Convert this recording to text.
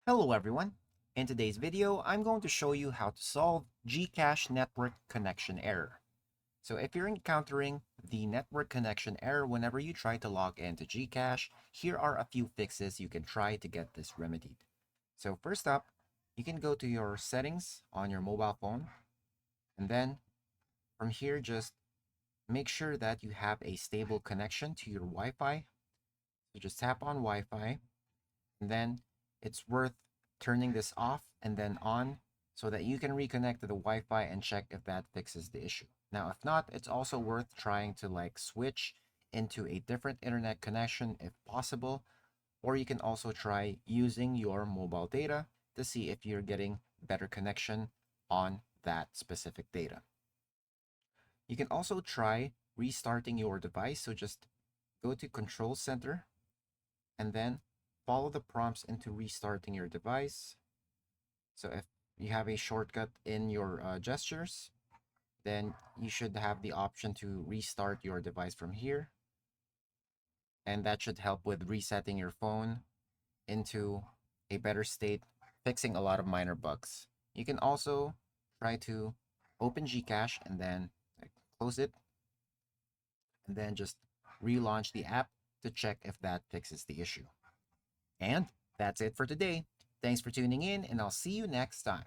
Hello everyone. In today's video, I'm going to show you how to solve Gcash network connection error. So if you're encountering the network connection error whenever you try to log into Gcash, here are a few fixes you can try to get this remedied. So first up, you can go to your settings on your mobile phone, and then from here, just make sure that you have a stable connection to your Wi-Fi. So just tap on Wi-Fi, and then it's worth turning this off and then on so that you can reconnect to the Wi-Fi and check if that fixes the issue. Now, if not, it's also worth trying to switch into a different internet connection if possible, or you can also try using your mobile data to see if you're getting better connection on that specific data. You can also try restarting your device. So just go to Control Center and then follow the prompts into restarting your device. So if you have a shortcut in your gestures, then you should have the option to restart your device from here. And that should help with resetting your phone into a better state, fixing a lot of minor bugs. You can also try to open Gcash and then close it, and then just relaunch the app to check if that fixes the issue. And that's it for today. Thanks for tuning in, and I'll see you next time.